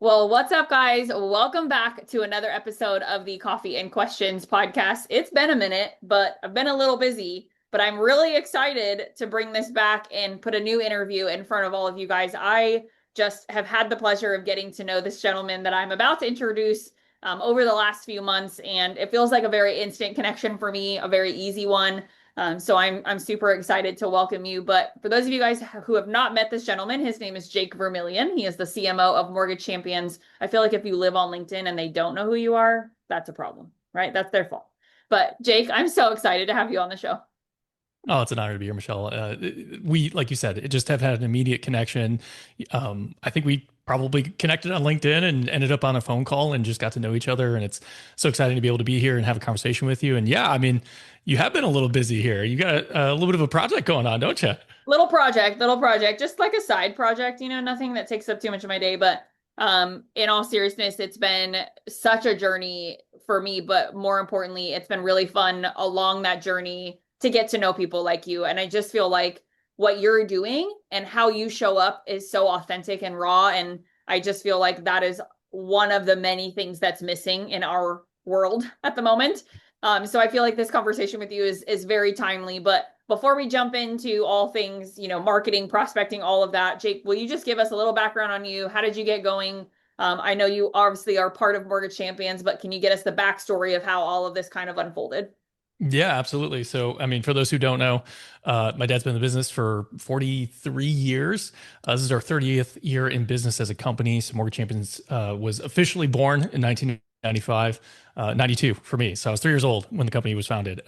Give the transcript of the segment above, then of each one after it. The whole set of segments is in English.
Well, what's up, guys? Welcome back to another episode of the Coffee and Questions podcast. It's been a minute, but I've been a little busy, but I'm really excited to bring this back and put a new interview in front of all of you guys. I just have had the pleasure of getting to know this gentleman that I'm about to introduce over the last few months, and it feels like a very instant connection for me, a very easy one. So I'm super excited to welcome you. But for those of you guys who have not met this gentleman, his name is Jake Vermillion. He is the CMO of Mortgage Champions. I feel like if you live on LinkedIn and they don't know who you are, that's a problem, right? That's their fault. But Jake, I'm so excited to have you on the show. Oh, it's an honor to be here, Michelle. We, like you said, it just have had an immediate connection. I think we probably connected on LinkedIn and ended up on a phone call and just got to know each other. And it's so exciting to be able to be here and have a conversation with you. And yeah, I mean, you have been a little busy here. You got a little bit of a project going on, don't you? Little project, just like a side project, nothing that takes up too much of my day. But in all seriousness, it's been such a journey for me, but more importantly, it's been really fun along that journey to get to know people like you. And I just feel like what you're doing and how you show up is so authentic and raw. And I just feel like that is one of the many things that's missing in our world at the moment. So I feel like this conversation with you is very timely. But before we jump into all things, marketing, prospecting, all of that, Jake, will you just give us a little background on you? How did you get going? I know you obviously are part of Mortgage Champions, but can you get us the backstory of how all of this kind of unfolded? Yeah, absolutely. So, I mean, for those who don't know, my dad's been in the business for 43 years. This is our 30th year in business as a company. So, Mortgage Champions was officially born in 1995, 92 for me. So, I was 3 years old when the company was founded.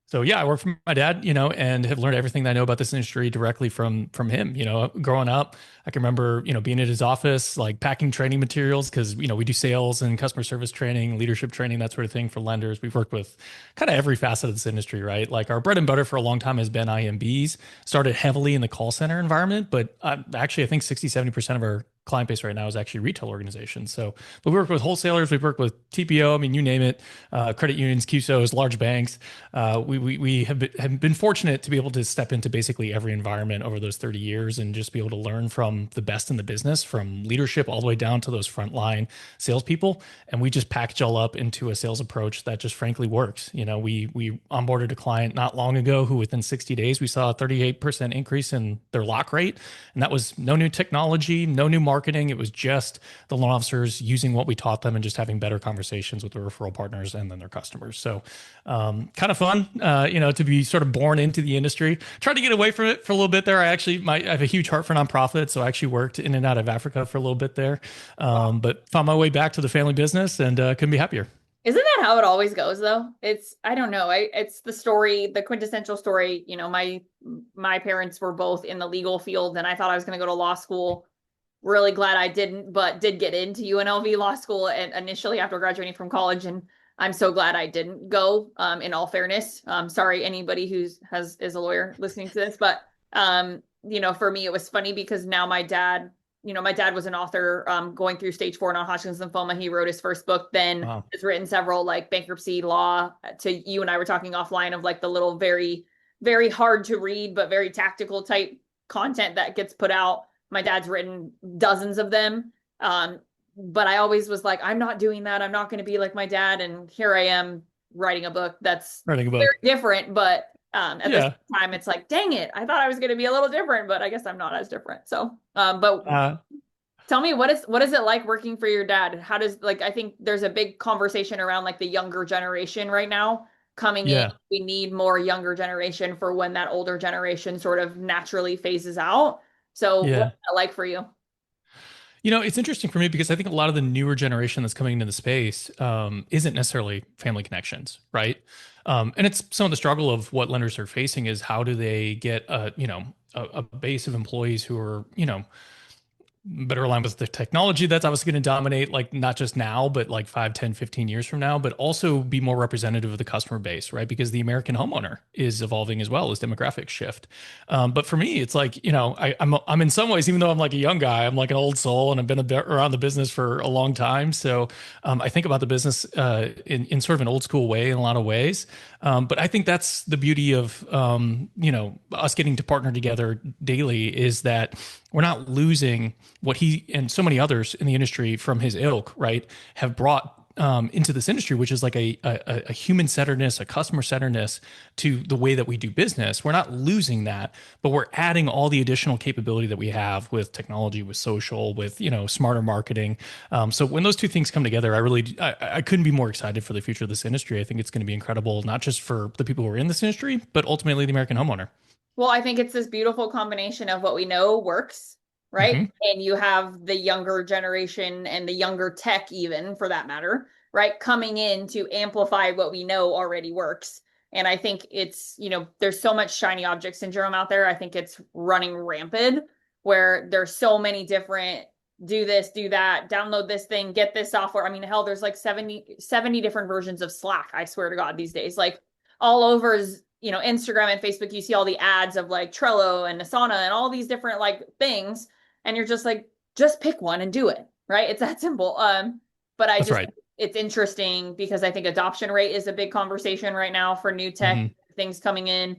So yeah, I work for my dad, and have learned everything that I know about this industry directly from him. Growing up, I can remember, being at his office, like packing training materials because, we do sales and customer service training, leadership training, that sort of thing for lenders. We've worked with kind of every facet of this industry, right? Like our bread and butter for a long time has been IMBs, started heavily in the call center environment, but actually I think 60, 70% of our client base right now is actually retail organizations. So, but we work with wholesalers, we work with TPO, I mean, you name it, credit unions, QSOs, large banks. We have been fortunate to be able to step into basically every environment over those 30 years and just be able to learn from the best in the business, from leadership all the way down to those frontline salespeople. And we just package all up into a sales approach that just frankly works. We onboarded a client not long ago who within 60 days, we saw a 38% increase in their lock rate. And that was no new technology, no new marketing. It was just the loan officers using what we taught them and just having better conversations with the referral partners and then their customers. So kind of fun, to be sort of born into the industry. Tried to get away from it for a little bit there. I have a huge heart for nonprofits, so I actually worked in and out of Africa for a little bit there, but found my way back to the family business and couldn't be happier. Isn't that how it always goes though? I don't know. It's the story, the quintessential story. My parents were both in the legal field and I thought I was going to go to law school. Really glad I didn't, but did get into UNLV law school and initially after graduating from college. And I'm so glad I didn't go, in all fairness. Sorry, anybody is a lawyer listening to this, but, for me, it was funny because now my dad was an author, going through stage 4 non-Hodgkin's lymphoma. He wrote his first book, then Wow. has written several like bankruptcy law. To you and I were talking offline of like the little very, very hard to read, but very tactical type content that gets put out. My dad's written dozens of them. But I always was like, I'm not doing that. I'm not going to be like my dad. And here I am writing a book that's Writing a very book. different, but at the Yeah. same time, it's like, dang it, I thought I was going to be a little different, but I guess I'm not as different. So, but Uh, tell me, what is it like working for your dad? How does like I think there's a big conversation around like the younger generation right now coming in. yeah. We need more younger generation for when that older generation sort of naturally phases out. So, what's Yeah. that like for you? It's interesting for me because I think a lot of the newer generation that's coming into the space isn't necessarily family connections, right? And it's some of the struggle of what lenders are facing is how do they get a base of employees who are, better aligned with the technology that's obviously going to dominate, like not just now, but like 5, 10, 15 years from now, but also be more representative of the customer base, right? Because the American homeowner is evolving as well as demographics shift. But for me, it's like, I'm in some ways, even though I'm like a young guy, I'm like an old soul and I've been a bit around the business for a long time. So I think about the business in sort of an old school way in a lot of ways. But I think that's the beauty of, us getting to partner together daily is that we're not losing what he and so many others in the industry from his ilk, right, have brought into this industry, which is like a human centeredness, a customer centeredness to the way that we do business. We're not losing that, but we're adding all the additional capability that we have with technology, with social, with smarter marketing. So when those two things come together, I couldn't be more excited for the future of this industry. I think it's going to be incredible, not just for the people who are in this industry, but ultimately the American homeowner. Well, I think it's this beautiful combination of what we know works, right? Hmm. And you have the younger generation and the younger tech, even for that matter, right? Coming in to amplify what we know already works. And I think there's so much shiny object syndrome out there. I think it's running rampant where there's so many different do this, do that, download this thing, get this software. I mean, hell, there's like 70 different versions of Slack, I swear to God, these days. Like all over Instagram and Facebook, you see all the ads of like Trello and Asana and all these different like things. And you're just like, just pick one and do it. Right. It's that simple. But I That's just, right. it's interesting because I think adoption rate is a big conversation right now for new tech Hmm. things coming in.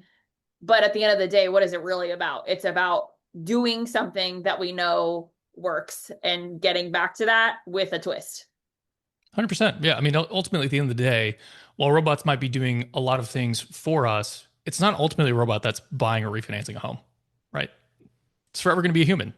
But at the end of the day, what is it really about? It's about doing something that we know works and getting back to that with a twist. 100%. Yeah. I mean, ultimately, at the end of the day, while robots might be doing a lot of things for us, it's not ultimately a robot that's buying or refinancing a home, right? It's forever going to be a human.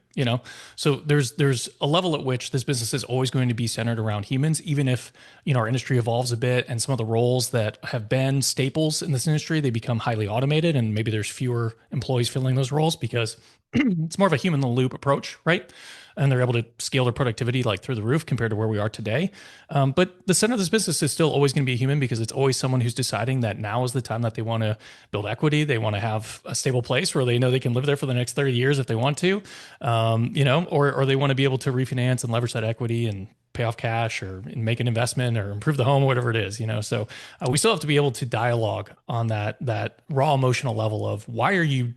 So there's a level at which this business is always going to be centered around humans, even if our industry evolves a bit and some of the roles that have been staples in this industry, they become highly automated, and maybe there's fewer employees filling those roles because it's more of a human in the loop approach, right? And they're able to scale their productivity like through the roof compared to where we are today. But the center of this business is still always going to be a human because it's always someone who's deciding that now is the time that they want to build equity. They want to have a stable place where they know they can live there for the next 30 years if they want to, or they want to be able to refinance and leverage that equity and pay off cash or make an investment or improve the home or whatever it is. So we still have to be able to dialogue on that raw emotional level of why are you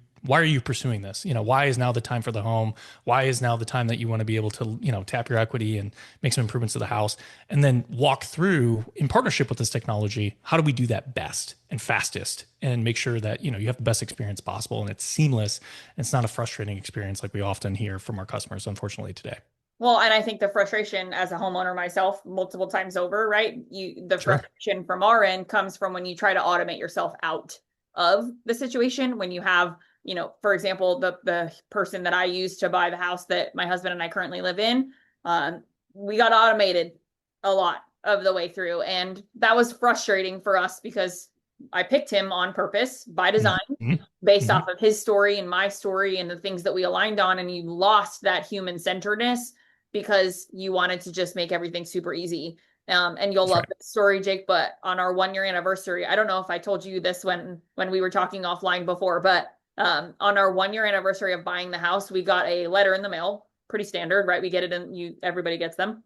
pursuing this? Why is now the time for the home? Why is now the time that you want to be able to, tap your equity and make some improvements to the house and then walk through in partnership with this technology? How do we do that best and fastest and make sure that, you have the best experience possible and it's seamless. And it's not a frustrating experience like we often hear from our customers, unfortunately, today. Well, and I think the frustration as a homeowner myself, multiple times over, right? The Sure. frustration from our end comes from when you try to automate yourself out of the situation. When you have, for example, the person that I used to buy the house that my husband and I currently live in, we got automated a lot of the way through, and that was frustrating for us because I picked him on purpose by design Mm-hmm. based Mm-hmm. off of his story and my story and the things that we aligned on, and you lost that human centeredness because you wanted to just make everything super easy. And you'll That's love right. the story, Jake. But on our 1 year anniversary, I don't know if I told you this when we were talking offline before, but on our 1 year anniversary of buying the house, we got a letter in the mail. Pretty standard, right? We get it in everybody gets them.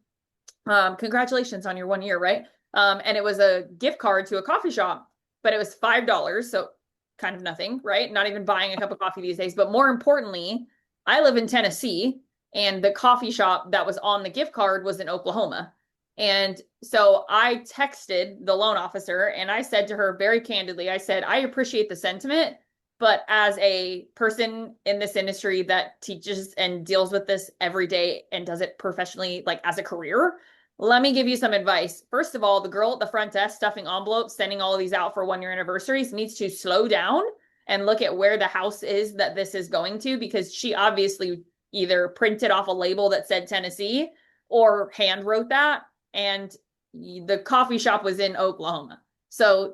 Congratulations on your 1 year, right? And it was a gift card to a coffee shop, but it was $5, so kind of nothing, right? Not even buying a cup of coffee these days. But more importantly, I live in Tennessee, and the coffee shop that was on the gift card was in Oklahoma. And so I texted the loan officer and I said to her very candidly, I said, I appreciate the sentiment, but as a person in this industry that teaches and deals with this every day and does it professionally, like as a career, let me give you some advice. First of all, the girl at the front desk stuffing envelopes, sending all of these out for 1 year anniversaries needs to slow down and look at where the house is that this is going to, because she obviously either printed off a label that said Tennessee or hand wrote that. And the coffee shop was in Oklahoma. So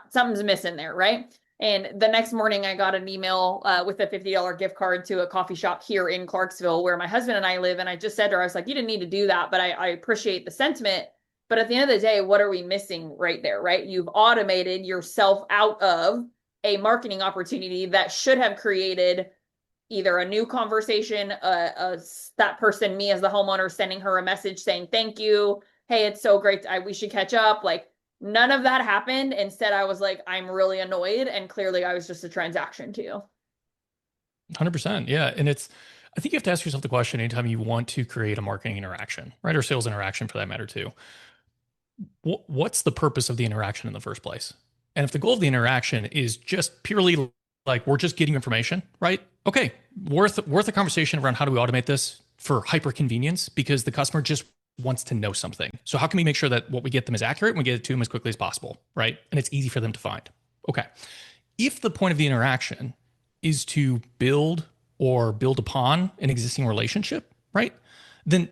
something's missing there, right? And the next morning, I got an email with a $50 gift card to a coffee shop here in Clarksville, where my husband and I live. And I just said to her, I was like, you didn't need to do that, but I appreciate the sentiment. But at the end of the day, what are we missing right there, right? You've automated yourself out of a marketing opportunity that should have created either a new conversation, that person, me as the homeowner, sending her a message saying, thank you. Hey, it's so great. We should catch up. Like, none of that happened. Instead, I was like, I'm really annoyed. And clearly I was just a transaction too. 100%. Yeah. And I think you have to ask yourself the question anytime you want to create a marketing interaction, right? Or sales interaction for that matter, too. What's the purpose of the interaction in the first place? And if the goal of the interaction is just purely like we're just getting information, right? Okay, worth a conversation around how do we automate this? for hyper convenience because the customer just wants to know something. So how can we make sure that what we get them is accurate and we get it to them as quickly as possible, right? And it's easy for them to find. Okay. If the point of the interaction is to build or build upon an existing relationship, right? Then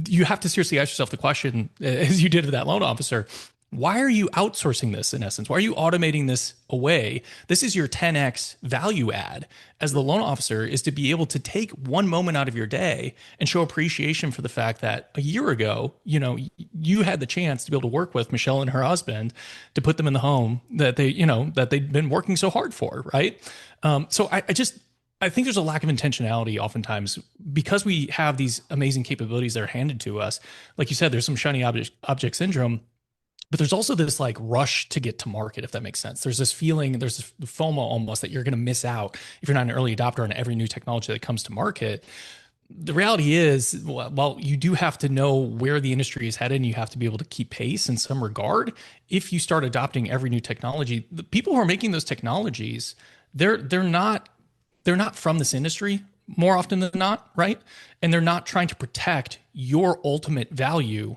you have to seriously ask yourself the question, as you did with that loan officer, why are you outsourcing this in essence? Why are you automating this away? This is your 10x value add as the loan officer is to be able to take one moment out of your day and show appreciation for the fact that a year ago, you had the chance to be able to work with Michelle and her husband to put them in the home that that they've been working so hard for, right? So I think there's a lack of intentionality oftentimes because we have these amazing capabilities that are handed to us. Like you said, there's some shiny object syndrome, but there's also this like rush to get to market, if that makes sense. There's this feeling, there's this FOMO almost that you're going to miss out if you're not an early adopter on every new technology that comes to market. The reality is, while you do have to know where the industry is headed and you have to be able to keep pace in some regard, if you start adopting every new technology, the people who are making those technologies, they're not from this industry more often than not, right? And they're not trying to protect your ultimate value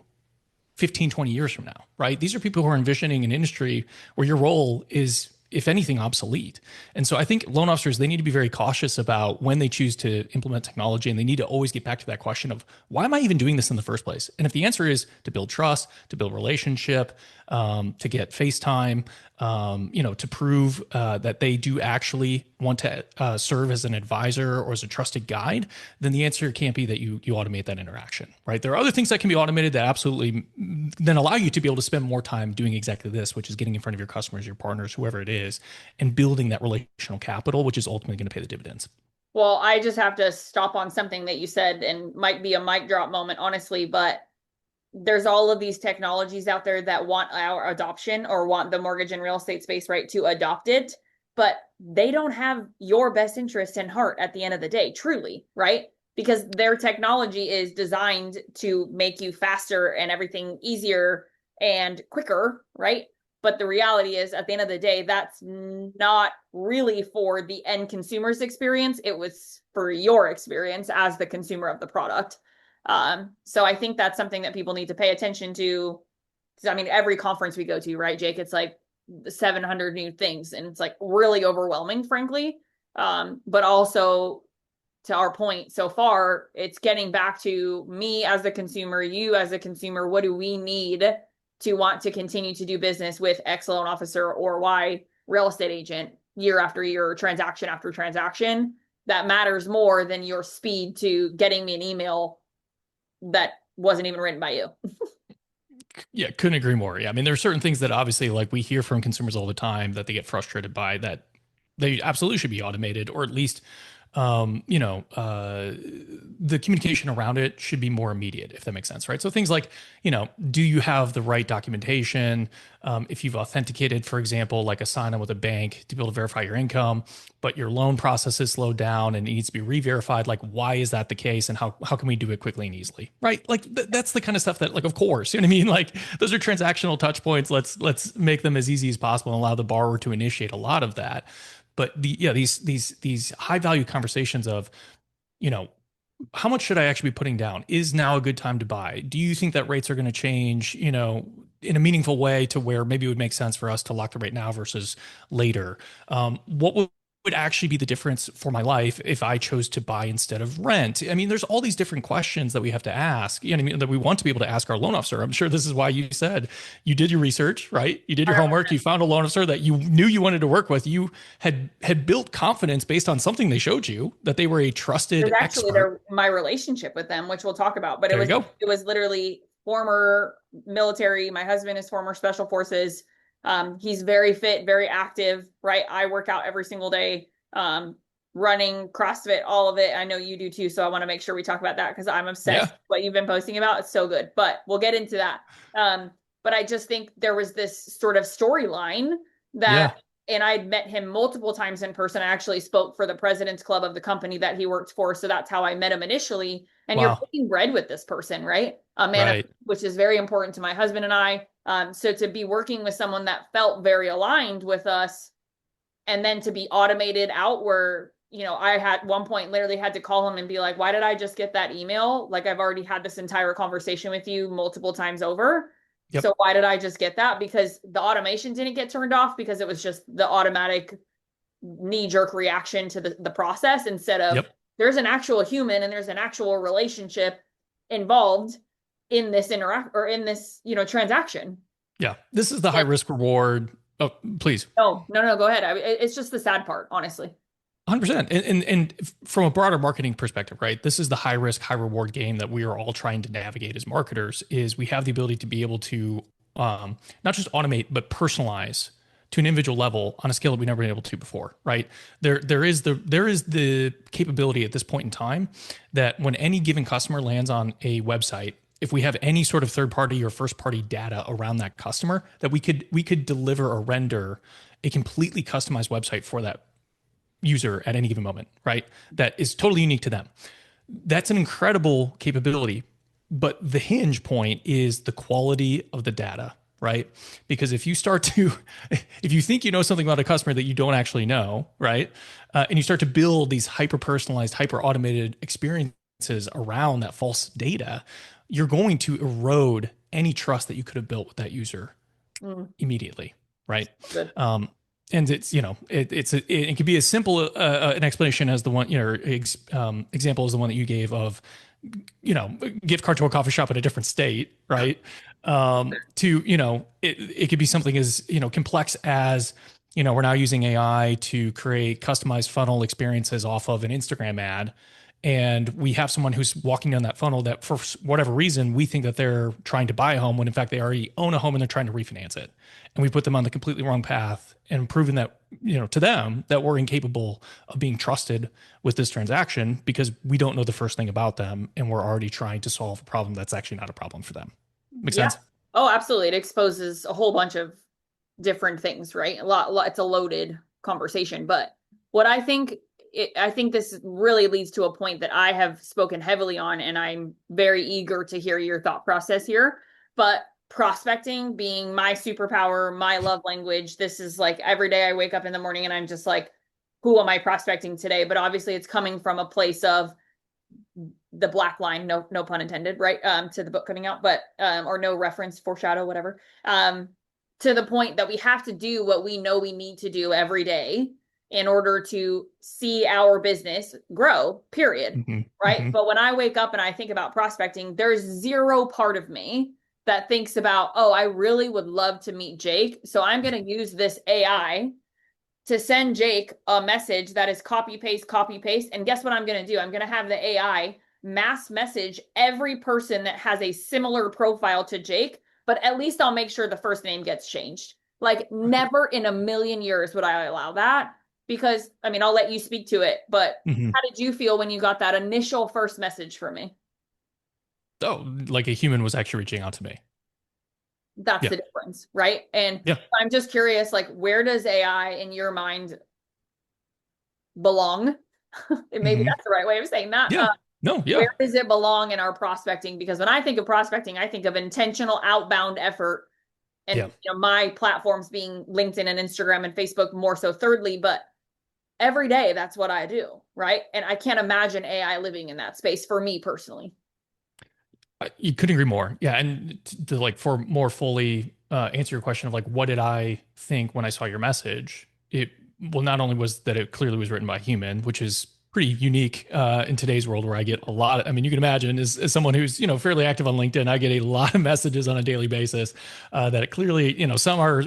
15, 20 years from now, right? These are people who are envisioning an industry where your role is, if anything, obsolete. And so I think loan officers, they need to be very cautious about when they choose to implement technology. And they need to always get back to that question of, why am I even doing this in the first place? And if the answer is to build trust, to build relationship, to get FaceTime, to prove that they do actually want to serve as an advisor or as a trusted guide, then the answer can't be that you automate that interaction, right? There are other things that can be automated that absolutely then allow you to be able to spend more time doing exactly this, which is getting in front of your customers, your partners, whoever it is, and building that relational capital, which is ultimately going to pay the dividends. Well, I just have to stop on something that you said and might be a mic drop moment, honestly, but there's all of these technologies out there that want our adoption or want the mortgage and real estate space, right, to adopt it, but they don't have your best interest in heart at the end of the day, truly, right? Because their technology is designed to make you faster and everything easier and quicker, right? But the reality is, at the end of the day, that's not really for the end consumer's experience. It was for your experience as the consumer of the product. So I think that's something that people need to pay attention to. I mean, every conference we go to, right, Jake, it's like 700 new things, and it's like really overwhelming, frankly. But also, to our point so far, it's getting back to me as a consumer, you as a consumer. What do we need to want to continue to do business with X loan officer or Y real estate agent year after year, transaction after transaction? That matters more than your speed to getting me an email that wasn't even written by you. Yeah, couldn't agree more. Yeah, I mean, there are certain things that obviously, like we hear from consumers all the time that they get frustrated by that they absolutely should be automated, or at least the communication around it should be more immediate, if that makes sense, right? So things like, do you have the right documentation? If you've authenticated, for example, like a sign on with a bank to be able to verify your income, but your loan process is slowed down and it needs to be re-verified, like why is that the case and how can we do it quickly and easily, right? Like that's the kind of stuff that, like, of course, you know what I mean? Like those are transactional touch points. Let's make them as easy as possible and allow the borrower to initiate a lot of that. But these high value conversations of, how much should I actually be putting down? Is now a good time to buy? Do you think that rates are going to change, in a meaningful way to where maybe it would make sense for us to lock the rate now versus later? What would actually be the difference for my life if I chose to buy instead of rent? I mean, there's all these different questions that we have to ask, I mean, that we want to be able to ask our loan officer. I'm sure this is why you said you did your research, right? You did your homework. You found a loan officer that you knew you wanted to work with. You had built confidence based on something they showed you that they were a trusted expert. My relationship with them, which we'll talk about, but there you go. It was literally former military. My husband is former special forces. He's very fit, very active, right? I work out every single day, running, CrossFit, all of it. I know you do too. So I want to make sure we talk about that because I'm obsessed with what you've been posting about. It's so good, but we'll get into that. But I just think there was this sort of storyline that, and I'd met him multiple times in person. I actually spoke for the president's club of the company that he worked for. So that's how I met him initially. And you're breaking bread with this person, right? A man, which is very important to my husband and I. So to be working with someone that felt very aligned with us, and then to be automated out where I had one point literally had to call him and be like, why did I just get that email? Like, I've already had this entire conversation with you multiple times over. Yep. So why did I just get that? Because the automation didn't get turned off because it was just the automatic knee jerk reaction to the process instead of Yep. there's an actual human and there's an actual relationship involved in this interact or in this, transaction. Yeah. This is the high And risk reward. Oh, please. no, no, no, go ahead. It's just the sad part, honestly. 100%. And from a broader marketing perspective, right? This is the high risk, high reward game that we are all trying to navigate as marketers is we have the ability to be able to not just automate, but personalize to an individual level on a scale that we've never been able to before, right? There is the capability at this point in time that when any given customer lands on a website, if we have any sort of third party or first party data around that customer, that we could deliver or render a completely customized website for that user at any given moment, right? That is totally unique to them. That's an incredible capability. But the hinge point is the quality of the data, right? Because if you start to, if you think you know something about a customer that you don't actually know, right? And you start to build these hyper personalized, hyper automated experiences around that false data, you're going to erode any trust that you could have built with that user Mm, immediately, right? good. And it's it could be as simple an explanation as the one example as the one that you gave of gift card to a coffee shop in a different state, right? To it could be something as complex as we're now using AI to create customized funnel experiences off of an Instagram ad, and we have someone who's walking down that funnel that for whatever reason we think that they're trying to buy a home when in fact they already own a home and they're trying to refinance it, and we put them on the completely wrong path and proven that to them that we're incapable of being trusted with this transaction because we don't know the first thing about them and we're already trying to solve a problem that's actually not a problem for them. Make Yeah. sense? Oh, absolutely. It exposes a whole bunch of different things, right? It's a loaded conversation, but what I think this really leads to a point that I have spoken heavily on, and I'm very eager to hear your thought process here. But prospecting being my superpower, my love language, this is like every day I wake up in the morning and I'm just like, who am I prospecting today? But obviously it's coming from a place of the black line, no pun intended, right? To the book coming out, but or no reference, foreshadow, whatever. To the point that we have to do what we know we need to do every day in order to see our business grow, period. Mm-hmm. Right. Mm-hmm. But when I wake up and I think about prospecting, there's zero part of me that thinks about, oh, I really would love to meet Jake. So I'm going to use this AI to send Jake a message that is copy paste, copy paste. And guess what I'm going to do? I'm going to have the AI mass message every person that has a similar profile to Jake, but at least I'll make sure the first name gets changed. Like, never in a million years would I allow that because, I mean, I'll let you speak to it, but Mm-hmm. how did you feel when you got that initial first message from me? Oh, like a human was actually reaching out to me. That's Yeah. the difference, right? And Yeah. I'm just curious, like, where does AI in your mind belong? Maybe Mm-hmm. that's the right way of saying that. Yeah. No. Yeah. Where does it belong in our prospecting? Because when I think of prospecting, I think of intentional outbound effort, and Yeah. my platforms being LinkedIn and Instagram and Facebook more so thirdly, but every day that's what I do, right? And I can't imagine AI living in that space for me personally. You couldn't agree more. Yeah, and like for more fully answer your question of like what did I think when I saw your message? It well, not only was that it clearly was written by a human, which is pretty unique in today's world where I get a lot of, I mean, you can imagine as someone who's, fairly active on LinkedIn, I get a lot of messages on a daily basis that it clearly, some are,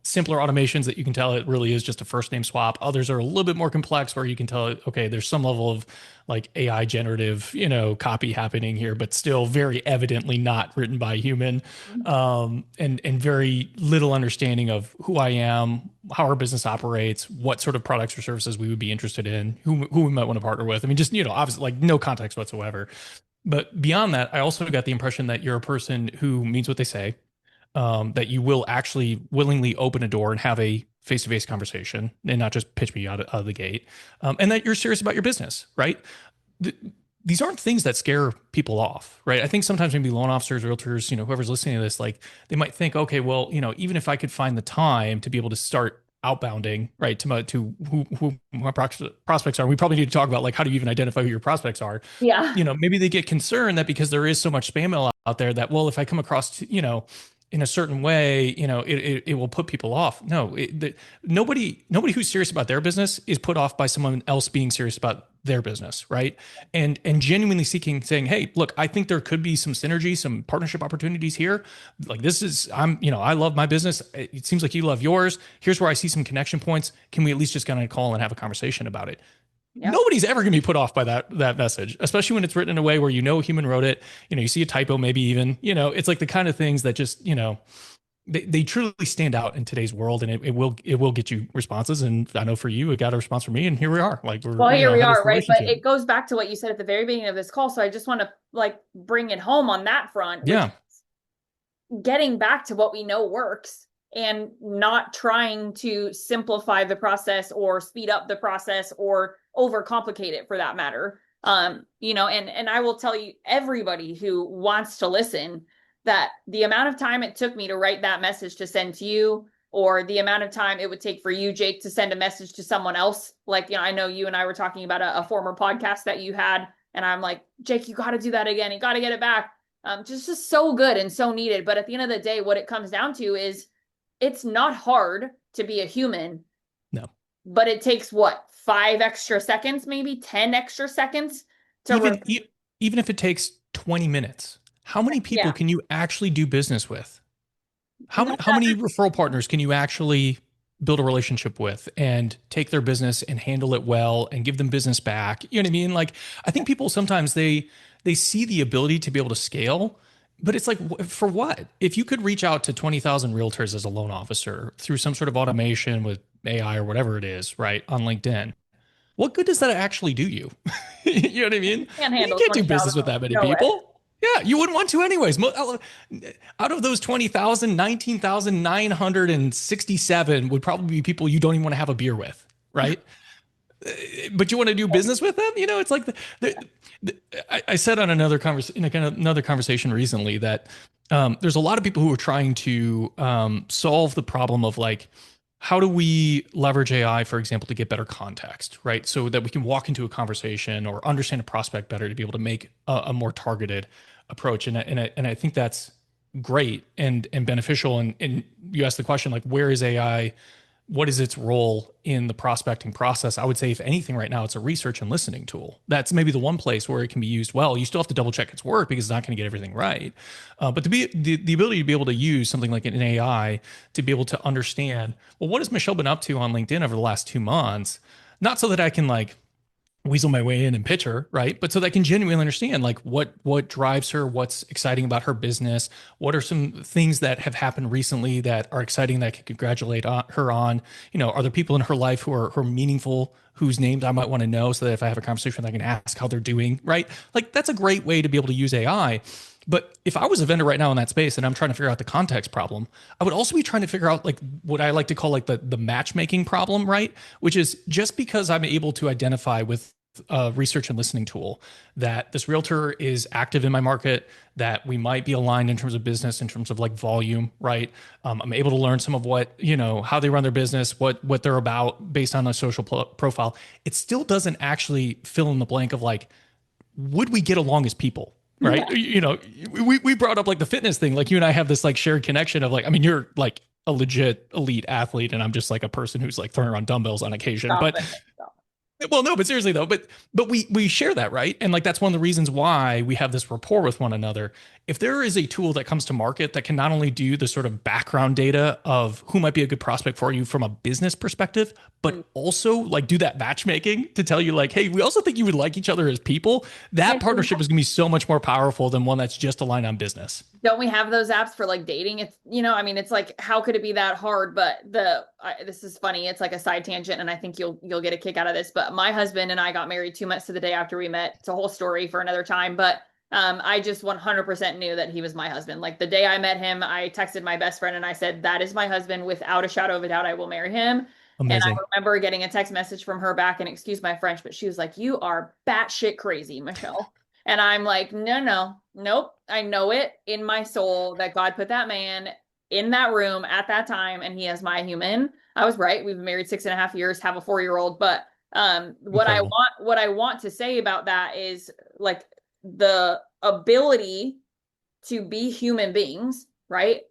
simpler automations that you can tell it really is just a first name swap. Others are a little bit more complex where you can tell it, okay, there's some level of like AI generative, copy happening here, but still very evidently not written by a human, and very little understanding of who I am, how our business operates, what sort of products or services we would be interested in, who we might want to partner with. I mean, just obviously like no context whatsoever. But beyond that, I also got the impression that you're a person who means what they say, that you will actually willingly open a door and have a face-to-face conversation and not just pitch me out of the gate, and that you're serious about your business, right? Th- these aren't things that scare people off, right? I think sometimes maybe loan officers, realtors, whoever's listening to this, like they might think, okay, well, even if I could find the time to be able to start outbounding, right, to who my prospects are. We probably need to talk about like how do you even identify who your prospects are. Yeah. Maybe they get concerned that because there is so much spam mail out there that, well, if I come across, in a certain way, it will put people off. No, nobody who's serious about their business is put off by someone else being serious about their business, right? And genuinely saying, hey, look, I think there could be some synergy, some partnership opportunities here. Like I love my business. It seems like you love yours. Here's where I see some connection points. Can we at least just kind of call and have a conversation about it? Yep. Nobody's ever going to be put off by that message, especially when it's written in a way where a human wrote it. You see a typo, maybe even. It's like the kind of things that just they truly stand out in today's world, and it will get you responses. And I know for you, it got a response from me, and here we are. Like Well, we're here we have this are, right? But relationship. it goes back to what you said at the very beginning of this call. So I just want to like bring it home on that front, which Yeah, is getting back to what we know works and not trying to simplify the process or speed up the process or overcomplicate it for that matter. And I will tell you, everybody who wants to listen, that the amount of time it took me to write that message to send to you, or the amount of time it would take for you, Jake, to send a message to someone else. Like, I know you and I were talking about a former podcast that you had, and I'm like, Jake, you got to do that again. You got to get it back. Just so good and so needed. But at the end of the day, what it comes down to is it's not hard to be a human, no. but it takes what, 5 extra seconds, maybe 10 extra seconds to Even if it takes 20 minutes, how many people yeah. can you actually do business with? How No many how many referral partners can you actually build a relationship with and take their business and handle it well and give them business back? You know what I mean? Like I think people sometimes they see the ability to be able to scale, but it's like for what? If you could reach out to 20,000 realtors as a loan officer through some sort of automation with AI or whatever it is, right, on LinkedIn, what good does that actually do you? You know what I mean? can't You handle can't do 20,000. business with that many No way. people. Yeah, you wouldn't want to anyways. Out of those 20,000, 19,967 would probably be people you don't even want to have a beer with, right? But you want to do business with them? It's like I said on another conversation recently that there's a lot of people who are trying to solve the problem of like, how do we leverage AI, for example, to get better context, right? So that we can walk into a conversation or understand a prospect better to be able to make a more targeted approach. And I think that's great and beneficial. And you asked the question, like, where is AI? What is its role in the prospecting process? I would say, if anything, right now, it's a research and listening tool. That's maybe the one place where it can be used well. You still have to double check its work because it's not going to get everything right. But to be the ability to be able to use something like an AI to be able to understand, well, what has Michelle been up to on LinkedIn over the last 2 months? Not so that I can like weasel my way in and pitch her, right? But so that I can genuinely understand like what drives her, what's exciting about her business, what are some things that have happened recently that are exciting that I can congratulate her on. Are there people in her life who are meaningful, whose names I might want to know, so that if I have a conversation, I can ask how they're doing, right? Like that's a great way to be able to use AI. But if I was a vendor right now in that space and I'm trying to figure out the context problem, I would also be trying to figure out like what I like to call like the matchmaking problem, right? Which is just because I'm able to identify with a research and listening tool that this realtor is active in my market, that we might be aligned in terms of business, in terms of like volume, right? I'm able to learn some of what, how they run their business, what they're about based on a social profile. It still doesn't actually fill in the blank of like, would we get along as people? Right. Yeah. We brought up like the fitness thing. Like you and I have this like shared connection of like, I mean, you're like a legit elite athlete and I'm just like a person who's like throwing around dumbbells on occasion. Stop But it. Stop. well, no, but seriously though, but we share that, right? And like that's one of the reasons why we have this rapport with one another. If there is a tool that comes to market that can not only do the sort of background data of who might be a good prospect for you from a business perspective, but also like do that matchmaking to tell you like, hey, we also think you would like each other as people. That Yeah. partnership is going to be so much more powerful than one that's just aligned on business. Don't we have those apps for like dating? It's, I mean, it's like, how could it be that hard? But this is funny. It's like a side tangent, and I think you'll get a kick out of this. But my husband and I got married 2 months to the day after we met. It's a whole story for another time. But I just 100% knew that he was my husband. Like the day I met him, I texted my best friend and I said, that is my husband. Without a shadow of a doubt, I will marry him. And I Amazing. remember getting a text message from her back, and excuse my French, but she was like, you are batshit crazy, Michelle. And I'm like, no, nope. I know it in my soul that God put that man in that room at that time, and he has my human. I was right. We've been married 6.5 years, have a 4-year-old. But Incredible. what I want to say about that is like the ability to be human beings, right?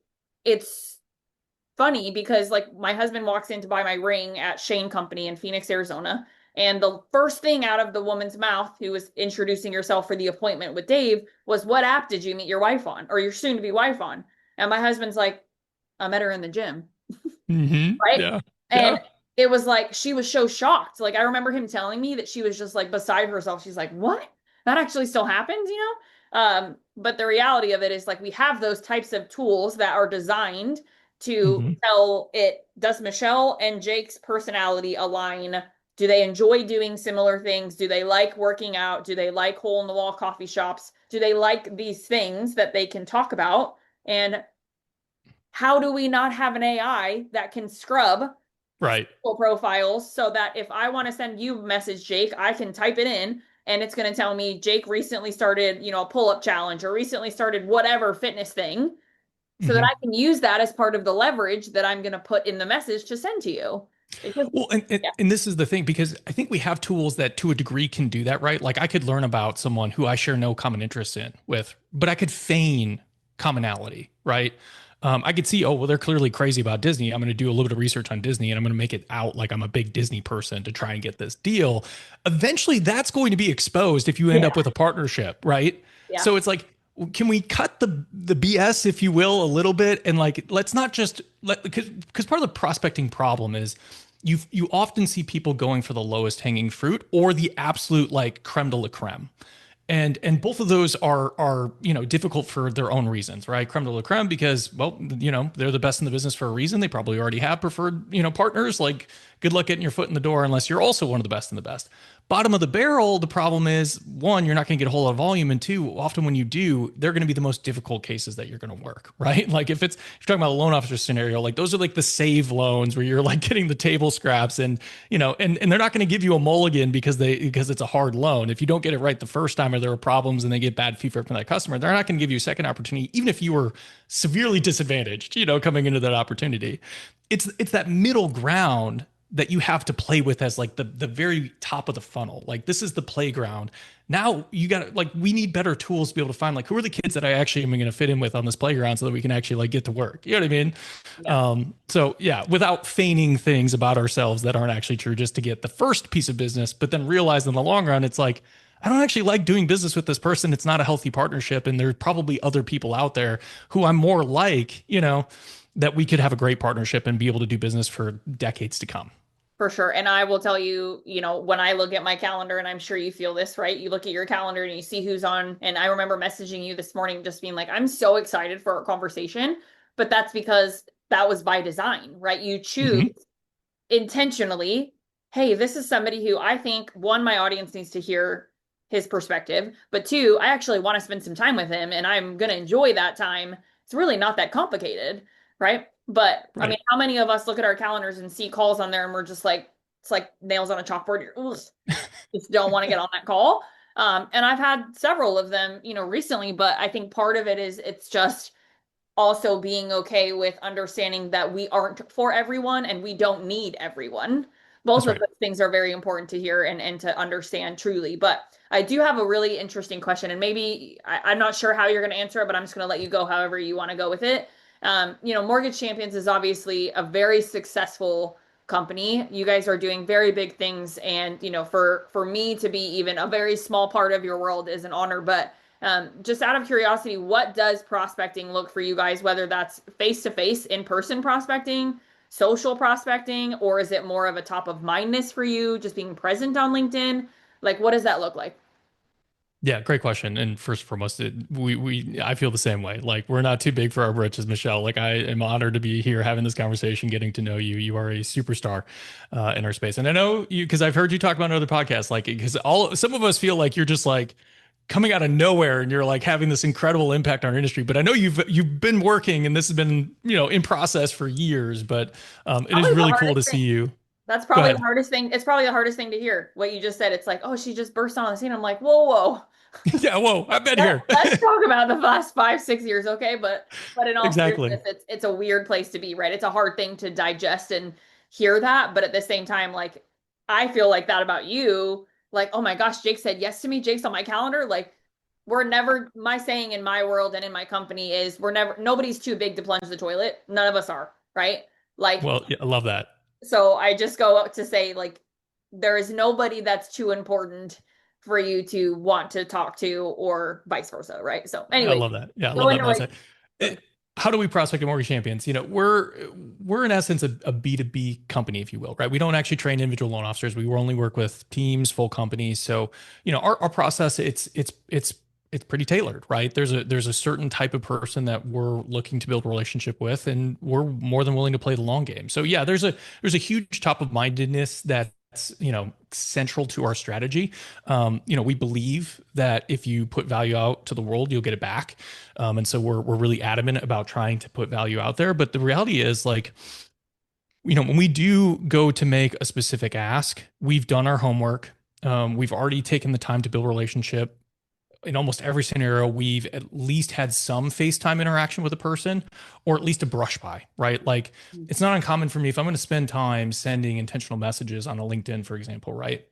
It's funny because like my husband walks in to buy my ring at Shane Company in Phoenix, Arizona. And the first thing out of the woman's mouth who was introducing herself for the appointment with Dave was, "What app did you meet your wife on, or your soon to be wife on?" And my husband's like, "I met her in the gym." Right. Yeah. And Yeah. it was like she was so shocked. Like I remember him telling me that she was just like beside herself. She's like, "What? That actually still happens, you know?" But the reality of it is like we have those types of tools that are designed to hmm tell it, does Michelle and Jake's personality align? Do they enjoy doing similar things? Do they like working out? Do they like hole in the wall coffee shops? Do they like these things that they can talk about? And how do we not have an AI that can scrub Right. profiles so that if I want to send you a message, Jake, I can type it in and it's going to tell me Jake recently started, a pull-up challenge or recently started whatever fitness thing so that hmm I can use that as part of the leverage that I'm going to put in the message to send to you. It's just, Well, and, and yeah, and this is the thing because I think we have tools that to a degree can do that, right? Like I could learn about someone who I share no common interest in with, but I could feign commonality, right? I could see, oh, well, they're clearly crazy about Disney. I'm going to do a little bit of research on Disney and I'm going to make it out like I'm a big Disney person to try and get this deal. Eventually, that's going to be exposed if you end up yeah, with a partnership, right? yeah, So it's like, can we cut the BS, if you will, a little bit, and like let's not just let because part of the prospecting problem is you often see people going for the lowest hanging fruit or the absolute like creme de la creme. And both of those are difficult for their own reasons, right? Creme de la creme because well they're the best in the business for a reason. They probably already have preferred partners. Like good luck getting your foot in the door unless you're also one of the best in the best. Bottom of the barrel, the problem is one, you're not going to get a whole lot of volume, and two, often when you do, they're going to be the most difficult cases that you're going to work, right? Like if you're talking about a loan officer scenario, like those are like the save loans where you're like getting the table scraps, and and they're not going to give you a mulligan because it's a hard loan. If you don't get it right the first time or there are problems and they get bad feedback from that customer, they're not going to give you a second opportunity, even if you were severely disadvantaged, coming into that opportunity. It's that middle ground that you have to play with as like the very top of the funnel. Like this is the playground. Now you got to like we need better tools to be able to find like who are the kids that I actually am going to fit in with on this playground so that we can actually like get to work. You know what I mean? yeah, So yeah, without feigning things about ourselves that aren't actually true just to get the first piece of business, but then realize in the long run it's like I don't actually like doing business with this person. It's not a healthy partnership and there's probably other people out there who I'm more like, that we could have a great partnership and be able to do business for decades to come. for sure. And I will tell you, when I look at my calendar, and I'm sure you feel this, right? You look at your calendar and you see who's on. And I remember messaging you this morning, just being like, I'm so excited for our conversation. But that's because that was by design, right? You choose Mhm. intentionally, hey, this is somebody who I think, one, my audience needs to hear his perspective, but two, I actually want to spend some time with him and I'm going to enjoy that time. It's really not that complicated, right? But I mean, Right. how many of us look at our calendars and see calls on there and we're just like, it's like nails on a chalkboard. You're, just don't want to get on that call. And I've had several of them, recently, but I think part of it is it's just also being okay with understanding that we aren't for everyone and we don't need everyone. Both That's of right. those things are very important to hear and to understand truly. But I do have a really interesting question, and maybe I'm not sure how you're going to answer it, but I'm just going to let you go however you want to go with it. Mortgage Champions is obviously a very successful company. You guys are doing very big things, and for me to be even a very small part of your world is an honor. But just out of curiosity, what does prospecting look for you guys, whether that's face to face, in person prospecting, social prospecting, or is it more of a top of mindness for you, just being present on LinkedIn? Like, what does that look like? Yeah, great question. And first and foremost, I feel the same way. Like we're not too big for our britches, Michelle. Like I am honored to be here having this conversation, getting to know you. You are a superstar in our space, and I know you because I've heard you talk about on other podcasts. Like because all some of us feel like you're just like coming out of nowhere and you're like having this incredible impact on our industry. But I know you've been working and this has been in process for years. But it is Probably the really cool to hardest see thing. you. That's Go probably the ahead. hardest thing. It's probably the hardest thing to hear what you just said. It's like, oh, she just burst on the scene. I'm like, whoa, whoa. Yeah, whoa, I've been here. Let's talk about the last 5, 6 years, okay? But in all Exactly. seriousness, it's a weird place to be, right? It's a hard thing to digest and hear that, but at the same time, like I feel like that about you. Like, oh my gosh, Jake said yes to me. Jake's on my calendar. Like, we're never, my saying in my world and in my company is we're never, nobody's too big to plunge the toilet. None of us are, right? Like, Well, yeah, I love that. so I just go out to say, like, there is nobody that's too important for you to want to talk to, or vice versa, right? So, I anyways, love that. Yeah, I go love that into like, mindset. How do we prospect at Mortgage Champions? We're in essence a B2B company, if you will, right? We don't actually train individual loan officers. We only work with teams, full companies. So, our process, it's pretty tailored, right? There's a certain type of person that we're looking to build a relationship with, and we're more than willing to play the long game. So yeah, there's a huge top of mindedness that's central to our strategy. We believe that if you put value out to the world, you'll get it back. And so we're really adamant about trying to put value out there. But the reality is, like, when we do go to make a specific ask, we've done our homework. We've already taken the time to build a relationship. In almost every scenario, we've at least had some FaceTime interaction with a person, or at least a brush by, right? Like, it's not uncommon for me if I'm going to spend time sending intentional messages on a LinkedIn, for example, right?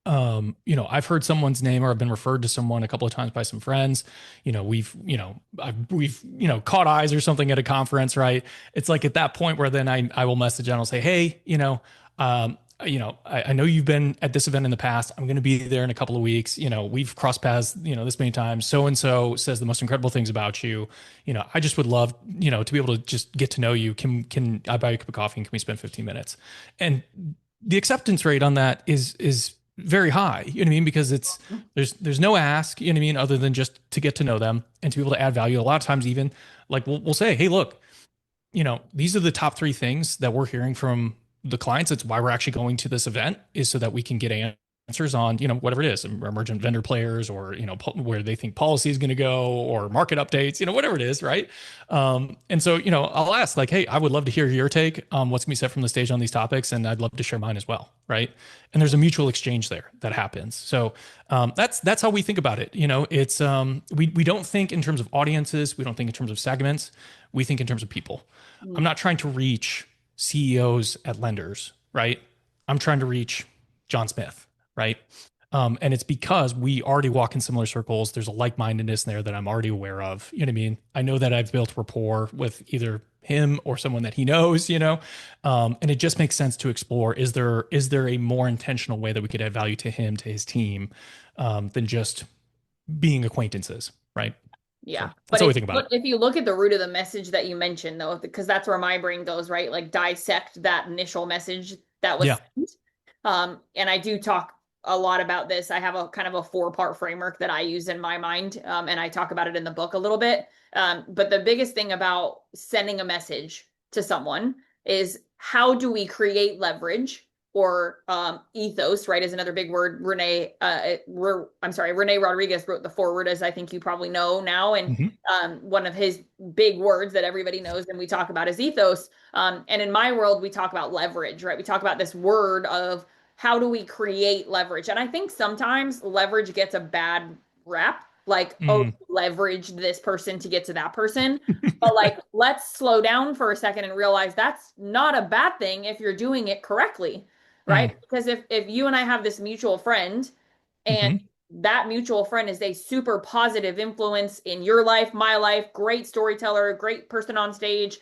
I've heard someone's name, or I've been referred to someone a couple of times by some friends. We've caught eyes or something at a conference, right? It's like at that point where then I will message and I'll say, hey, I know you've been at this event in the past. I'm going to be there in a couple of weeks. We've crossed paths, this many times. So and so says the most incredible things about you. I just would love, to be able to just get to know you. Can I buy you a cup of coffee and can we spend 15 minutes? And the acceptance rate on that is very high. You know what I mean? Because there's no ask, you know what I mean, other than just to get to know them and to be able to add value. A lot of times, even like we'll say, hey, look, these are the top three things that we're hearing from the clients. It's why we're actually going to this event, is so that we can get answers on, whatever it is, emergent vendor players, or, where they think policy is going to go, or market updates, whatever it is. Right. And so, I'll ask like, hey, I would love to hear your take on what's going to be said from the stage on these topics. And I'd love to share mine as well. Right. And there's a mutual exchange there that happens. So, that's how we think about it. It's, we don't think in terms of audiences. We don't think in terms of segments. We think in terms of people. I'm not trying to reach CEOs at lenders, right? I'm trying to reach John Smith, right? And it's because we already walk in similar circles. There's a like-mindedness there that I'm already aware of. You know what I mean? I know that I've built rapport with either him or someone that he knows, and it just makes sense to explore. Is there a more intentional way that we could add value to him, to his team, than just being acquaintances, right? So yeah. that's But how we think about it. if you look at the root of the message that you mentioned, though, because that's where my brain goes, right? Like dissect that initial message that was Yeah. sent. And I do talk a lot about this. I have a kind of a 4-part framework that I use in my mind, and I talk about it in the book a little bit. But the biggest thing about sending a message to someone is, how do we create leverage, or ethos, right, is another big word. Renee Rodriguez wrote the foreword, as I think you probably know now. And Mhm. one of his big words that everybody knows and we talk about is ethos. And in my world, we talk about leverage, right? We talk about this word of, how do we create leverage? And I think sometimes leverage gets a bad rap, like, oh, Mm. leverage this person to get to that person. But like, let's slow down for a second and realize that's not a bad thing if you're doing it correctly, right? Mm. Because if you and I have this mutual friend, and Mhm. that mutual friend is a super positive influence in your life, my life, great storyteller, great person on stage,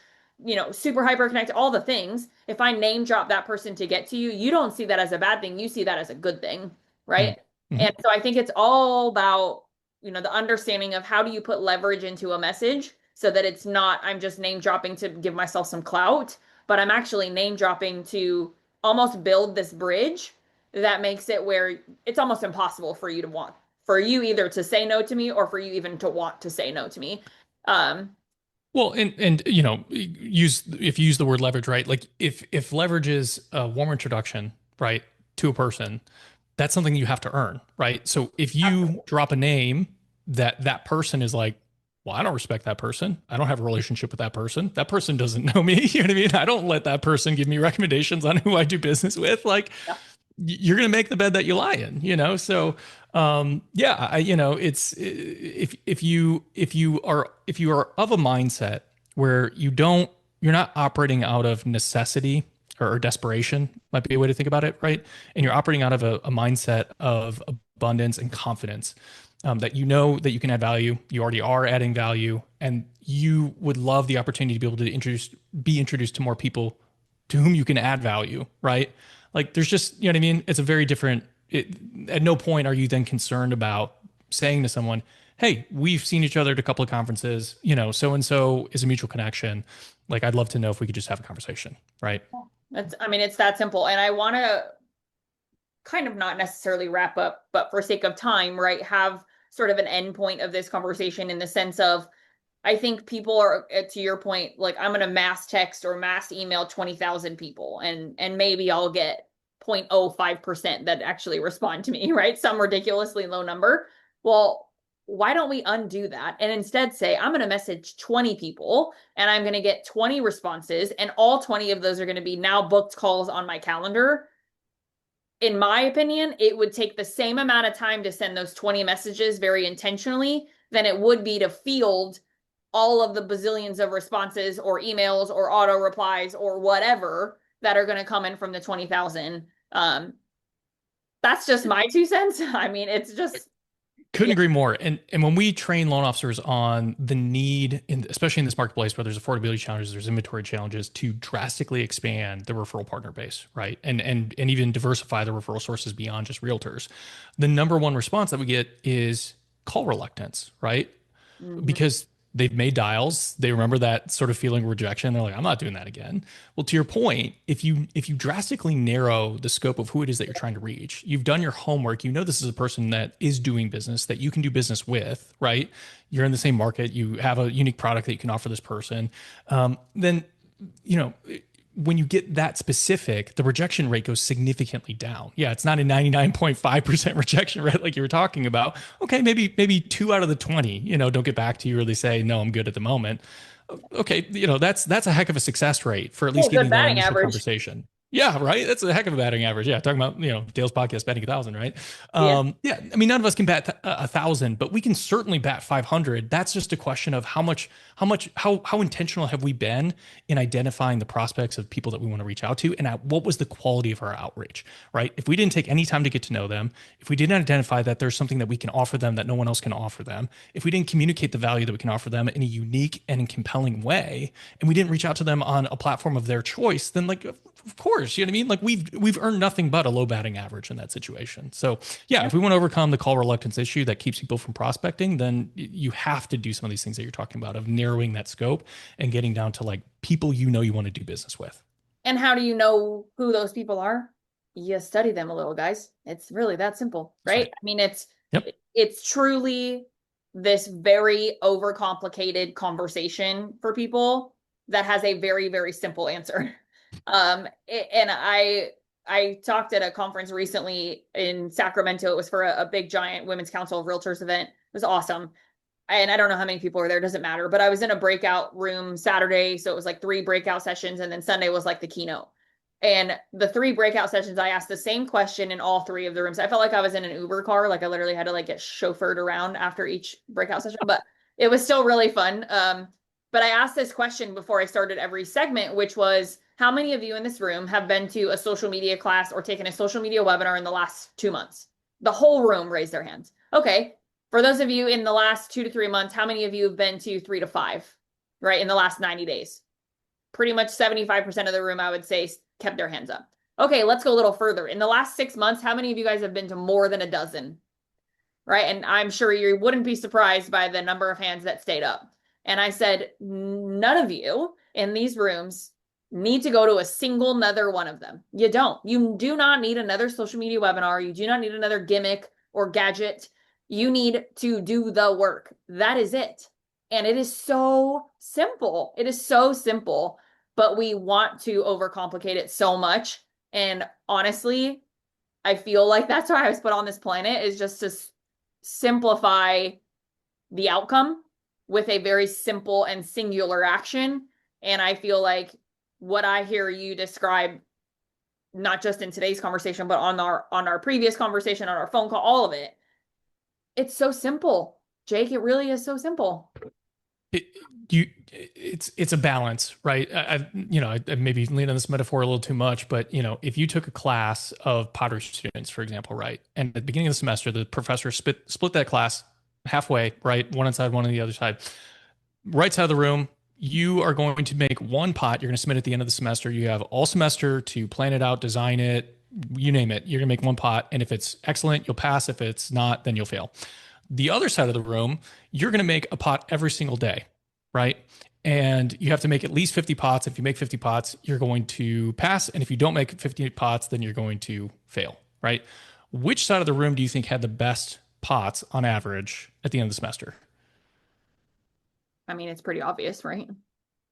super hyper connected, all the things. If I name drop that person to get to you, you don't see that as a bad thing. You see that as a good thing, Mm. right? And Mhm. so I think it's all about, the understanding of how do you put leverage into a message so that it's not, I'm just name dropping to give myself some clout, but I'm actually name dropping to almost build this bridge that makes it where it's almost impossible for you to want, for you either to say no to me, or for you even to want to say no to me. Um, Well, and use if you use the word leverage, right? Like if leverage is a warm introduction, right, to a person, that's something you have to earn, right? So if you Absolutely. drop a name that person is like, well, I don't respect that person. I don't have a relationship with that person. That person doesn't know me. You know what I mean? I don't let that person give me recommendations on who I do business with. Like, Yeah. you're going to make the bed that you lie in, So, yeah, it's if you are of a mindset where you're not operating out of necessity or desperation, might be a way to think about it, right? And you're operating out of a mindset of abundance and confidence, that you know that you can add value, you already are adding value, and you would love the opportunity to be able to be introduced to more people to whom you can add value, right? Like there's just, you know what I mean? It's a very different, at no point are you then concerned about saying to someone, hey, we've seen each other at a couple of conferences, so and so is a mutual connection. Like I'd love to know if we could just have a conversation, right? I mean, it's that simple. And I want to kind of not necessarily wrap up, but for sake of time, right, have sort of an end point of this conversation in the sense of I think people are, to your point, like I'm going to mass text or mass email 20,000 people and maybe I'll get 0.05% that actually respond to me, right? Some ridiculously low number. Well, why don't we undo that and instead say, I'm going to message 20 people and I'm going to get 20 responses, and all 20 of those are going to be now booked calls on my calendar. In my opinion, it would take the same amount of time to send those 20 messages very intentionally than it would be to field all of the bazillions of responses or emails or auto replies or whatever that are going to come in from the 20,000. That's just my 2 cents. I mean, it's just, Couldn't yeah. agree more. And when we train loan officers on the need, especially in this marketplace where there's affordability challenges, there's inventory challenges, to drastically expand the referral partner base, right? And even diversify the referral sources beyond just realtors. The number one response that we get is call reluctance, right? Mhm. Because they've made dials, they remember that sort of feeling of rejection. They're like, I'm not doing that again. Well, to your point, if you drastically narrow the scope of who it is that you're trying to reach, you've done your homework, you know this is a person that is doing business that you can do business with, right? You're in the same market, you have a unique product that you can offer this person. Then you know when you get that specific, the rejection rate goes significantly down. Yeah, it's not a 99.5% rejection rate like you were talking about. Okay, maybe 2 out of the 20, don't get back to you or they say, no, I'm good at the moment. Okay, that's a heck of a success rate for at Yeah, least good getting that batting initial average. conversation. Yeah, right. That's a heck of a batting average. Yeah, talking about Dale's podcast batting 1,000, right? Yeah. Yeah, I mean none of us can bat 1,000, but we can certainly bat 500. That's just a question of how intentional have we been in identifying the prospects of people that we want to reach out to, and what was the quality of our outreach, right? If we didn't take any time to get to know them, if we didn't identify that there's something that we can offer them that no one else can offer them, if we didn't communicate the value that we can offer them in a unique and compelling way, and we didn't reach out to them on a platform of their choice, then like of course, you know what I mean? Like we've earned nothing but a low batting average in that situation. So yeah, Yeah. if we want to overcome the call reluctance issue that keeps people from prospecting, then you have to do some of these things that you're talking about of narrowing that scope and getting down to like people you want to do business with. And how do you know who those people are? You study them a little, guys. It's really that simple, That's right? right. I mean, Yep. it's truly this very overcomplicated conversation for people that has a very, very simple answer. And I talked at a conference recently in Sacramento. It was for a big giant Women's Council of Realtors event. It was awesome, and I don't know how many people were there, doesn't matter. But I was in a breakout room Saturday, so it was like 3 breakout sessions, and then Sunday was like the keynote. And the 3 breakout sessions, I asked the same question in all 3 of the rooms. I felt like I was in an Uber car, like I literally had to like get chauffeured around after each breakout session, but it was still really fun. But I asked this question before I started every segment, which was, how many of you in this room have been to a social media class or taken a social media webinar in the last 2 months? The whole room raised their hands. Okay, for those of you in the last 2 to 3 months, how many of you have been to 3 to 5, right, in the last 90 days? Pretty much 75% of the room, I would say, kept their hands up. Okay, let's go a little further. In the last 6 months, how many of you guys have been to more than a dozen? Right. And I'm sure you wouldn't be surprised by the number of hands that stayed up. And I said, none of you in these rooms need to go to a single another one of them. You don't. You do not need another social media webinar. You do not need another gimmick or gadget. You need to do the work. That is it. And it is so simple. It is so simple, but we want to overcomplicate it so much. And honestly, I feel like that's why I was put on this planet, is just to simplify the outcome with a very simple and singular action. And I feel like what I hear you describe not just in today's conversation, but on our previous conversation, on our phone call, all of it. It's so simple, Jake. It really is so simple. it, it's a balance, right? I maybe lean on this metaphor a little too much, but if you took a class of pottery students, for example, right, and at the beginning of the semester, the professor split that class halfway, right, one inside, one on the other side, right side of the room. You are going to make one pot. You're going to submit at the end of the semester. You have all semester to plan it out, design it, you name it. You're going to make one pot, and if it's excellent, you'll pass. If it's not, then you'll fail. The other side of the room, you're going to make a pot every single day, right? And you have to make at least 50 pots. If you make 50 pots, you're going to pass. And if you don't make 50 pots, then you're going to fail, right? Which side of the room do you think had the best pots on average at the end of the semester? I mean, it's pretty obvious, right?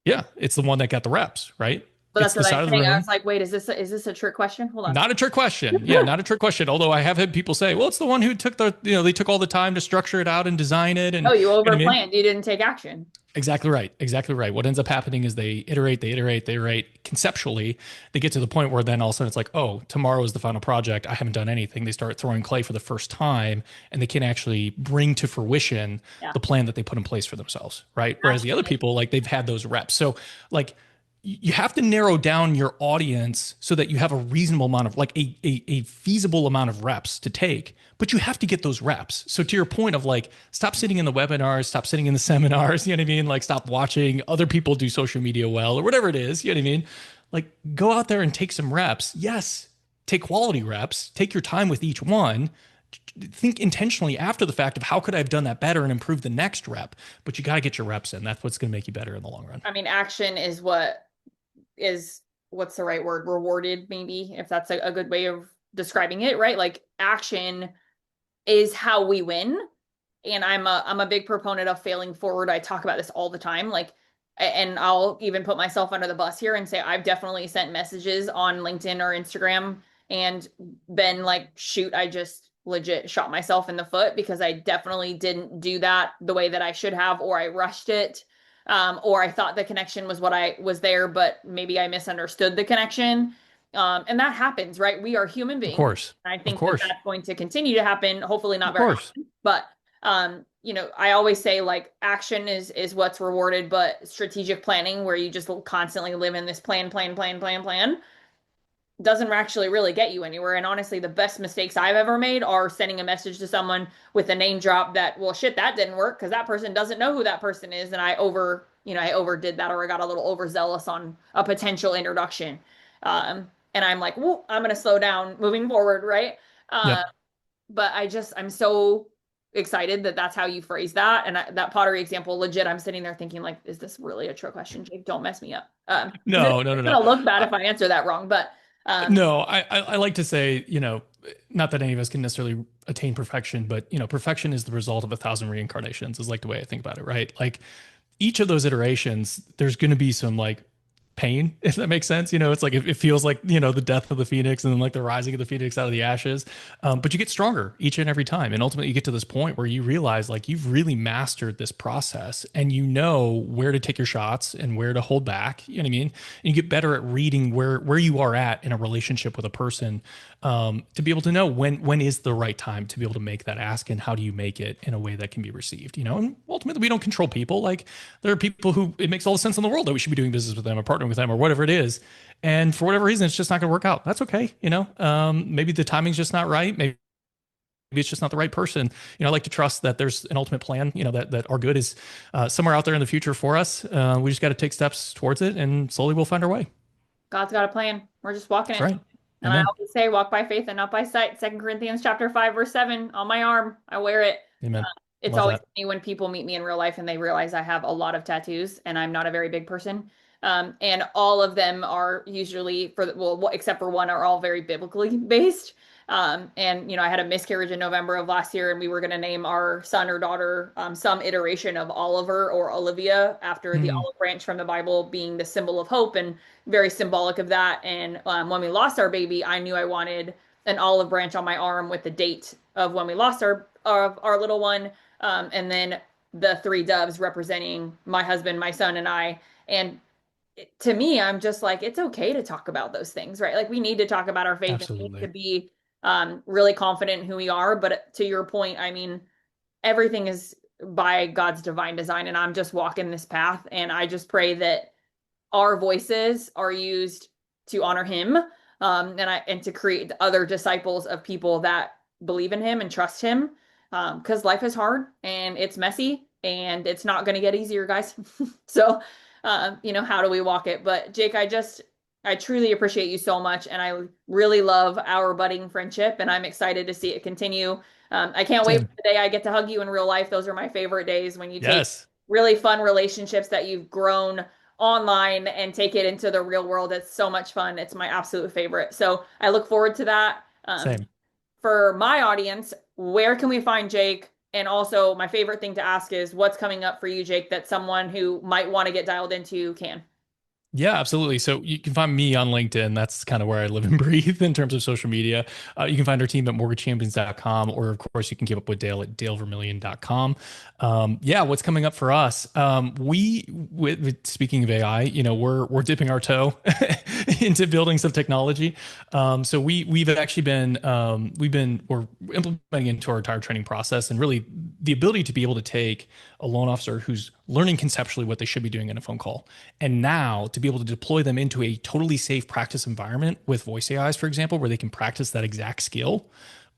Yeah, it's the one that got the reps, right? But It's that's the what I'm side of the saying. I room. was like, wait, is this a trick question? Hold on. Not a trick question. Yeah, not a trick question. Although I have had people say, well, it's the one who took they took all the time to structure it out and design it. And Oh, you you know what I mean? overplanned. You didn't take action. Exactly right. Exactly right. What ends up happening is they iterate, they iterate conceptually. They get to the point where then all of a sudden it's like, oh, tomorrow is the final project. I haven't done anything. They start throwing clay for the first time and they can actually bring to fruition Yeah. the plan that they put in place for themselves. Right. Whereas the other Action. people, like they've had those reps. So like you have to narrow down your audience so that you have a reasonable amount of like a feasible amount of reps to take, but you have to get those reps. So to your point of like, stop sitting in the webinars, stop sitting in the seminars, you know what I mean? Like stop watching other people do social media well, or whatever it is, you know what I mean? Like go out there and take some reps. Yes. Take quality reps, take your time with each one, think intentionally after the fact of how could I have done that better and improve the next rep, but you got to get your reps in. That's what's going to make you better in the long run. I mean, action is what's the right word? Rewarded, maybe, if that's a good way of describing it, right? Like action is how we win. And I'm a big proponent of failing forward. I talk about this all the time. Like, and I'll even put myself under the bus here and say I've definitely sent messages on LinkedIn or Instagram and been like, shoot, I just legit shot myself in the foot because I definitely didn't do that the way that I should have, or I rushed it. Or I thought the connection was what I was there, but maybe I misunderstood the connection. And that happens, right? We are human Of beings. course. And I Of think that course. that's going to continue to happen, hopefully not Of very course. often, but I always say like action is what's rewarded, but strategic planning where you just constantly live in this plan doesn't actually really get you anywhere. And honestly, the best mistakes I've ever made are sending a message to someone with a name drop that, well, shit, that didn't work because that person doesn't know who that person is. And I overdid that, or I got a little overzealous on a potential introduction. And I'm like, well, I'm going to slow down moving forward. Right. Uh, Yep. but I'm so excited that that's how you phrase that. And that pottery example, legit, I'm sitting there thinking like, is this really a trick question, Jake? Don't mess me up. Because No, no, no, it's no. going to look bad Uh, if I answer that wrong. But no, I like to say, not that any of us can necessarily attain perfection, but perfection is the result of 1,000 reincarnations, is like the way I think about it, right? Like each of those iterations, there's going to be some like pain, if that makes sense. It's like it feels like the death of the phoenix and then like the rising of the phoenix out of the ashes. But you get stronger each and every time, and ultimately you get to this point where you realize like you've really mastered this process, and you know where to take your shots and where to hold back. You know what I mean? And you get better at reading where you are at in a relationship with a person, to be able to know when is the right time to be able to make that ask, and how do you make it in a way that can be received. And ultimately we don't control people. Like there are people who it makes all the sense in the world that we should be doing business with them or partnering with them or whatever it is, and for whatever reason it's just not going to work out. That's okay. Maybe the timing's just not right. Maybe it's just not the right person. I like to trust that there's an ultimate plan, that our good is somewhere out there in the future for us. We just got to take steps towards it, and slowly we'll find our way. God's got a plan. We're just walking That's it. right. And I Amen. always say, walk by faith and not by sight. 2 Corinthians chapter 5, verse 7 on my arm. I wear it. Amen. It's Love always that. funny when people meet me in real life and they realize I have a lot of tattoos and I'm not a very big person. And all of them are usually except for one, are all very biblically based. And I had a miscarriage in November of last year, and we were going to name our son or daughter some iteration of Oliver or Olivia after the Mm, olive branch from the Bible being the symbol of hope and very symbolic of that. And when we lost our baby, I knew I wanted an olive branch on my arm with the date of when we lost our little one, and then the three doves representing my husband, my son, and I. And to me, I'm just like, it's okay to talk about those things, right? Like we need to talk about our faith and we need to Absolutely. be really confident in who we are. But to your point, I mean, everything is by God's divine design, and I'm just walking this path. And I just pray that our voices are used to honor him, and to create other disciples of people that believe in him and trust him, because life is hard and it's messy and it's not going to get easier, guys. So how do we walk it? But Jake, I truly appreciate you so much, and I really love our budding friendship, and I'm excited to see it continue. I can't wait for Same. the day I get to hug you in real life. Those are my favorite days, when you take Yes. really fun relationships that you've grown online and take it into the real world. It's so much fun. It's my absolute favorite. So I look forward to that. Same. For my audience, where can we find Jake? And also, my favorite thing to ask is what's coming up for you, Jake, that someone who might want to get dialed into can? Yeah, absolutely. So you can find me on LinkedIn. That's kind of where I live and breathe in terms of social media. You can find our team at mortgagechampions.com, or of course, you can keep up with Dale at dalevermillion.com. Yeah, what's coming up for us? Speaking of AI, we're dipping our toe into building some technology. So we're implementing into our entire training process, and really the ability to be able to take a loan officer who's learning conceptually what they should be doing in a phone call, and now to be able to deploy them into a totally safe practice environment with voice AIs, for example, where they can practice that exact skill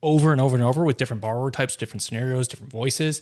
over and over and over with different borrower types, different scenarios, different voices.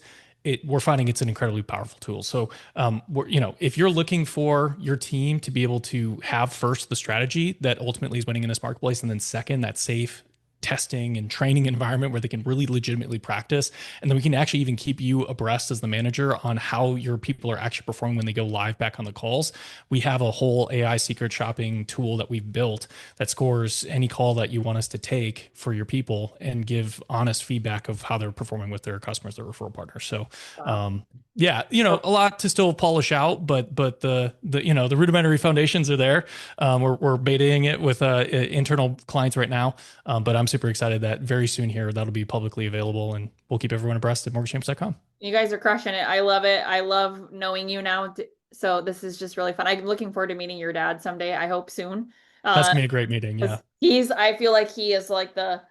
We're finding it's an incredibly powerful tool. So, if you're looking for your team to be able to have first the strategy that ultimately is winning in this marketplace, and then second, that safe testing and training environment where they can really legitimately practice, and then we can actually even keep you abreast as the manager on how your people are actually performing when they go live back on the calls. We have a whole AI secret shopping tool that we've built that scores any call that you want us to take for your people and give honest feedback of how they're performing with their customers, their referral partners. So Wow. um, yeah, a lot to still polish out, but the rudimentary foundations are there. We're betaing it with internal clients right now, but I'm super excited that very soon here that'll be publicly available, and we'll keep everyone abreast at mortgagechamps.com. You guys are crushing it. I love it. I love knowing you now. So this is just really fun. I'm looking forward to meeting your dad someday. I hope soon. That's Uh, gonna be a great meeting. Yeah, 'Cause I feel like he is like the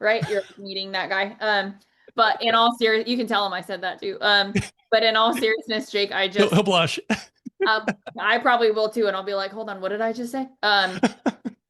right. You're meeting that guy. But in all serious, you can tell him I said that too. But in all seriousness, Jake, he'll blush. I probably will too, and I'll be like, hold on, what did I just say?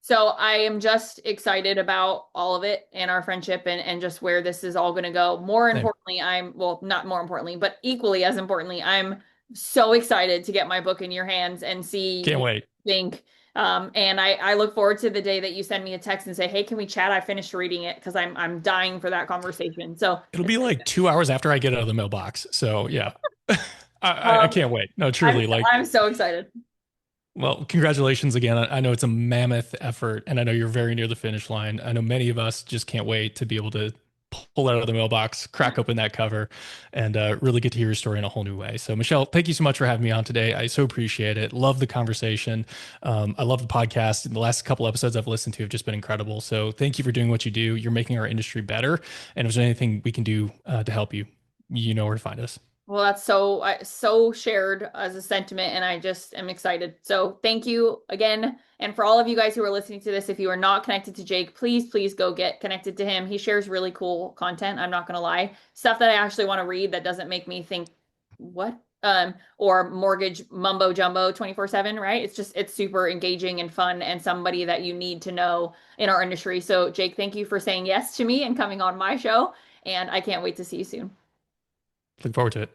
So I am just excited about all of it and our friendship, and just where this is all going to go. More Same. importantly, well, not more importantly, but equally as importantly, I'm so excited to get my book in your hands and see Can't what wait. you think. And I look forward to the day that you send me a text and say, "Hey, can we chat? I finished reading it," because I'm dying for that conversation. So, It'll be like 2 hours after I get out of the mailbox. So yeah, I um, can't wait. No, I'm truly, like, I'm so excited. well, congratulations again. I know it's a mammoth effort, and I know you're very near the finish line. I know many of us just can't wait to be able to pull it out of the mailbox, crack open that cover, and really get to hear your story in a whole new way. So, Michelle, thank you so much for having me on today. I so appreciate it. Love the conversation. I love the podcast. And the last couple episodes I've listened to have just been incredible. So, thank you for doing what you do. You're making our industry better. And if there's anything we can do to help you, you know where to find us. Well, that's so shared as a sentiment, and I just am excited. So thank you again. And for all of you guys who are listening to this, if you are not connected to Jake, please go get connected to him. He shares really cool content. I'm not gonna lie. Stuff that I actually want to read that doesn't make me think, what? Or mortgage mumbo jumbo 24/7, right? It's super engaging and fun, and somebody that you need to know in our industry. So Jake, thank you for saying yes to me and coming on my show. And I can't wait to see you soon. Look forward to it.